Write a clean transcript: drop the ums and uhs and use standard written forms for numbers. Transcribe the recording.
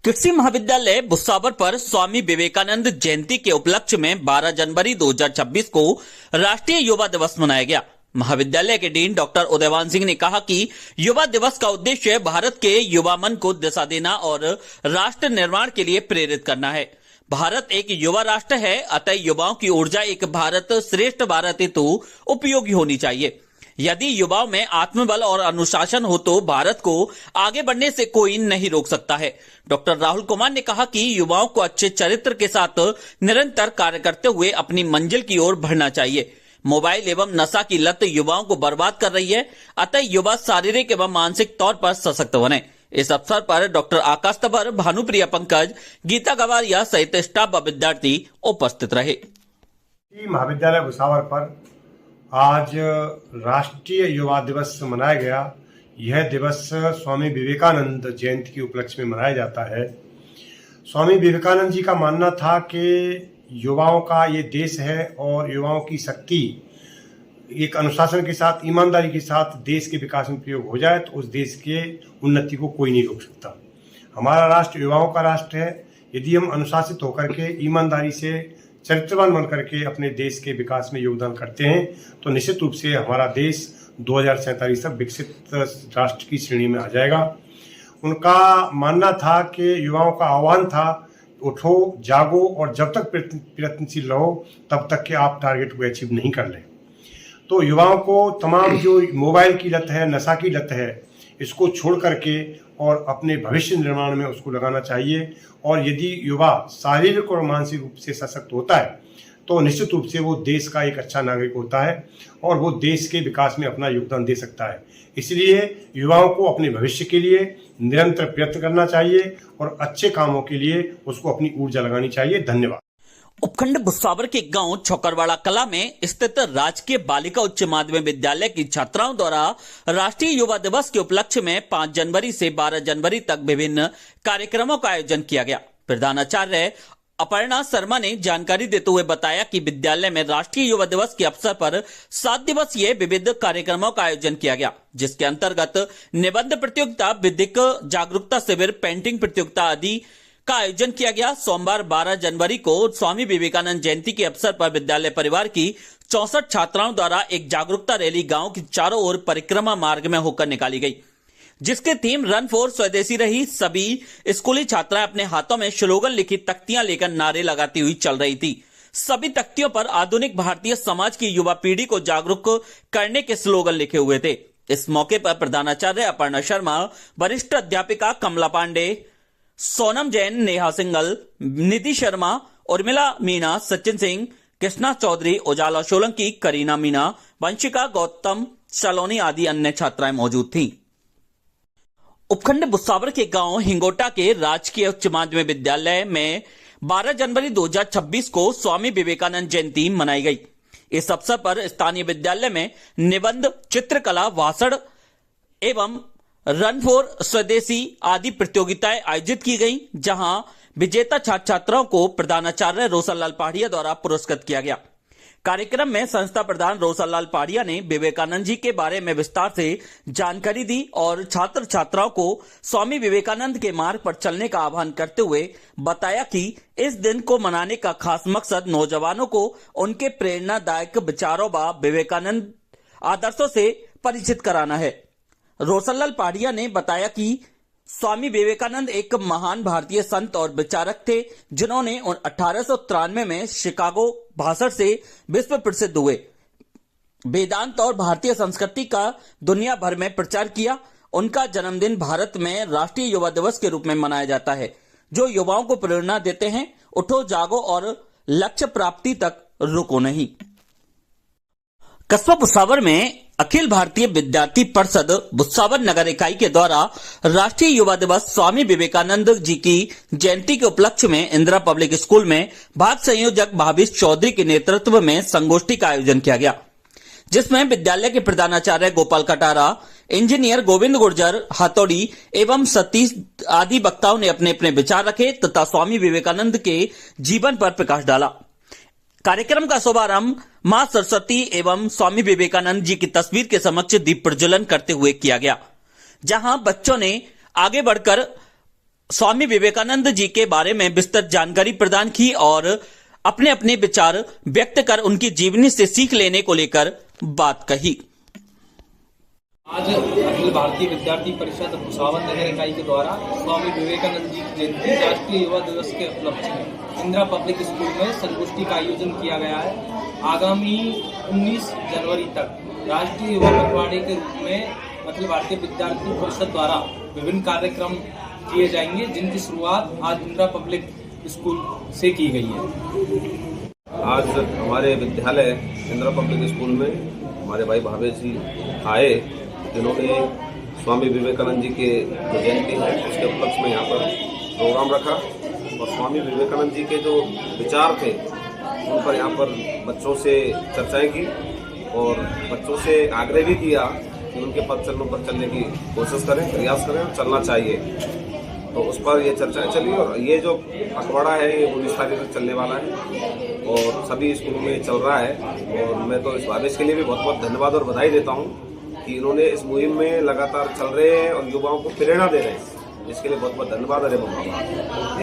कृषि महाविद्यालय भुसावर पर स्वामी विवेकानंद जयंती के उपलक्ष्य में 12 जनवरी 2026 को राष्ट्रीय युवा दिवस मनाया गया। महाविद्यालय के डीन डॉक्टर उदयवान सिंह ने कहा कि युवा दिवस का उद्देश्य भारत के युवा मन को दिशा देना और राष्ट्र निर्माण के लिए प्रेरित करना है। भारत एक युवा राष्ट्र है, अतः युवाओं की ऊर्जा एक भारत श्रेष्ठ भारत हेतु उपयोगी होनी चाहिए। यदि युवाओं में आत्मबल और अनुशासन हो तो भारत को आगे बढ़ने से कोई नहीं रोक सकता है। डॉक्टर राहुल कुमार ने कहा कि युवाओं को अच्छे चरित्र के साथ निरंतर कार्य करते हुए अपनी मंजिल की ओर बढ़ना चाहिए। मोबाइल एवं नशा की लत युवाओं को बर्बाद कर रही है, अतः युवा शारीरिक एवं मानसिक तौर पर सशक्त बने। इस अवसर पर डॉक्टर आकाश तबर, भानुप्रिया पंकज, गीता गवारिया सहित स्टाफ व विद्यार्थी उपस्थित रहे। महाविद्यालय भुसावर पर आज राष्ट्रीय युवा दिवस मनाया गया। यह दिवस स्वामी विवेकानंद जयंती के उपलक्ष्य में मनाया जाता है। स्वामी विवेकानंद जी का मानना था कि युवाओं का ये देश है और युवाओं की शक्ति एक अनुशासन के साथ, ईमानदारी के साथ देश के विकास में प्रयोग हो जाए तो उस देश के उन्नति को कोई नहीं रोक सकता। हमारा राष्ट्र युवाओं का राष्ट्र है। यदि हम अनुशासित होकर के ईमानदारी से चरित्रवान बन करके अपने देश के विकास में योगदान करते हैं तो निश्चित रूप से हमारा देश 2047 तक विकसित राष्ट्र की श्रेणी में आ जाएगा। उनका मानना था कि युवाओं का आह्वान था, उठो, जागो और जब तक प्रयत्नशील रहो तब तक कि आप टारगेट को अचीव नहीं कर लें। तो युवाओं को तमाम जो मोबाइल की लत है, नशा की लत है, इसको छोड़ करके और अपने भविष्य निर्माण में उसको लगाना चाहिए। और यदि युवा शारीरिक और मानसिक रूप से सशक्त होता है तो निश्चित रूप से वो देश का एक अच्छा नागरिक होता है और वो देश के विकास में अपना योगदान दे सकता है। इसलिए युवाओं को अपने भविष्य के लिए निरंतर प्रयत्न करना चाहिए और अच्छे कामों के लिए उसको अपनी ऊर्जा लगानी चाहिए। धन्यवाद। उपखंड भुसावर के गांव छोकरवाड़ा कला में स्थित राजकीय बालिका उच्च माध्यमिक विद्यालय की छात्राओं द्वारा राष्ट्रीय युवा दिवस के उपलक्ष्य में 5 जनवरी से 12 जनवरी तक विभिन्न कार्यक्रमों का आयोजन किया गया। प्रधानाचार्य अपर्णा शर्मा ने जानकारी देते हुए बताया कि विद्यालय में राष्ट्रीय युवा दिवस के अवसर पर 7 दिवसीय विविध कार्यक्रमों का आयोजन किया गया, जिसके अंतर्गत निबंध प्रतियोगिता, विधिक जागरूकता शिविर, पेंटिंग प्रतियोगिता आदि का आयोजन किया गया। सोमवार 12 जनवरी को स्वामी विवेकानंद जयंती के अवसर पर विद्यालय परिवार की 64 छात्राओं द्वारा एक जागरूकता रैली गांव की चारों ओर परिक्रमा मार्ग में होकर निकाली गई, जिसके थीम रन फॉर स्वदेशी रही। सभी स्कूली छात्राएं अपने हाथों में स्लोगन लिखी तख्तियां लेकर नारे लगाती हुई चल रही थी। सभी तख्तियों पर आधुनिक भारतीय समाज की युवा पीढ़ी को जागरूक करने के स्लोगन लिखे हुए थे। इस मौके पर प्रधानाचार्य अपर्णा शर्मा, वरिष्ठ अध्यापिका कमला पांडे, सोनम जैन, नेहा सिंगल, निधि शर्मा, उर्मिला मीना, सचिन सिंह, कृष्णा चौधरी, उजाला सोलंकी, करीना मीना, वंशिका गौतम, सलोनी आदि अन्य छात्राएं मौजूद थीं। उपखंड भुसावर के गांव हिंगोटा के राजकीय उच्च माध्यमिक विद्यालय में 12 जनवरी 2026 को स्वामी विवेकानंद जयंती मनाई गई। इस अवसर पर स्थानीय विद्यालय में निबंध, चित्रकला, भाषण एवं रन फॉर स्वदेशी आदि प्रतियोगिताएं आयोजित की गई, जहां विजेता छात्र छात्राओं को प्रधानाचार्य रोशनलाल पहाड़िया द्वारा पुरस्कृत किया गया। कार्यक्रम में संस्था प्रधान रोशनलाल पहाड़िया ने विवेकानंद जी के बारे में विस्तार से जानकारी दी और छात्र छात्राओं को स्वामी विवेकानंद के मार्ग पर चलने का आह्वान करते हुए बताया कि इस दिन को मनाने का खास मकसद नौजवानों को उनके प्रेरणादायक विचारों व विवेकानंद आदर्शों से परिचित कराना है। रोशनलाल पहाड़िया ने बताया कि स्वामी विवेकानंद एक महान भारतीय संत और विचारक थे, जिन्होंने 1893 में शिकागो भाषण से विश्व प्रसिद्ध हुए। वेदांत और भारतीय संस्कृति का दुनिया भर में प्रचार किया। उनका जन्मदिन भारत में राष्ट्रीय युवा दिवस के रूप में मनाया जाता है, जो युवाओं को प्रेरणा देते हैं, उठो, जागो और लक्ष्य प्राप्ति तक रुको नहीं। कस्बा भुसावर में अखिल भारतीय विद्यार्थी परिषद भुसावर नगर इकाई के द्वारा राष्ट्रीय युवा दिवस स्वामी विवेकानंद जी की जयंती के उपलक्ष्य में इंदिरा पब्लिक स्कूल में भाग संयोजक भावेश चौधरी के नेतृत्व में संगोष्ठी का आयोजन किया गया, जिसमें विद्यालय के प्रधानाचार्य गोपाल कटारा, इंजीनियर गोविंद गुर्जर हाथोड़ी एवं सतीश आदि वक्ताओं ने अपने अपने विचार रखे तथा स्वामी विवेकानंद के जीवन पर प्रकाश डाला। कार्यक्रम का शुभारंभ मां सरस्वती एवं स्वामी विवेकानंद जी की तस्वीर के समक्ष दीप प्रज्वलन करते हुए किया गया, जहां बच्चों ने आगे बढ़कर स्वामी विवेकानंद जी के बारे में विस्तृत जानकारी प्रदान की और अपने अपने विचार व्यक्त कर उनकी जीवनी से सीख लेने को लेकर बात कही। आज अखिल भारतीय विद्यार्थी परिषद भुसावल नगर इकाई के द्वारा स्वामी विवेकानंद जी की जयंती राष्ट्रीय युवा दिवस के उपलक्ष्य में इंदिरा पब्लिक स्कूल में संगोष्ठी का आयोजन किया गया है। आगामी 19 जनवरी तक राष्ट्रीय युवा पखवाड़े के रूप में अखिल भारतीय विद्यार्थी परिषद द्वारा विभिन्न कार्यक्रम किए जाएंगे, जिनकी शुरुआत आज इंदिरा पब्लिक स्कूल से की गई है। आज हमारे विद्यालय इंदिरा पब्लिक स्कूल में हमारे भाई भावेश जी आए, जिन्होंने स्वामी विवेकानंद जी के जो जयंती है उसके उपलक्ष्य में यहाँ पर प्रोग्राम रखा और स्वामी विवेकानंद जी के जो विचार थे उन पर यहाँ पर बच्चों से चर्चाएं की और बच्चों से आग्रह भी किया कि उनके पद चरणों पर चलने की कोशिश करें, प्रयास करें और चलना चाहिए। तो उस पर ये चर्चाएं चली और ये जो पखवाड़ा है ये 19 तारीख तक चलने वाला है और सभी स्कूलों में चल रहा है। और मैं तो इस भावेश के लिए भी बहुत बहुत धन्यवाद और बधाई देता हूँ कि इन्होंने इस मुहिम में लगातार चल रहे हैं और युवाओं को प्रेरणा दे रहे हैं, इसके लिए बहुत बहुत धन्यवाद। अरे बाबा।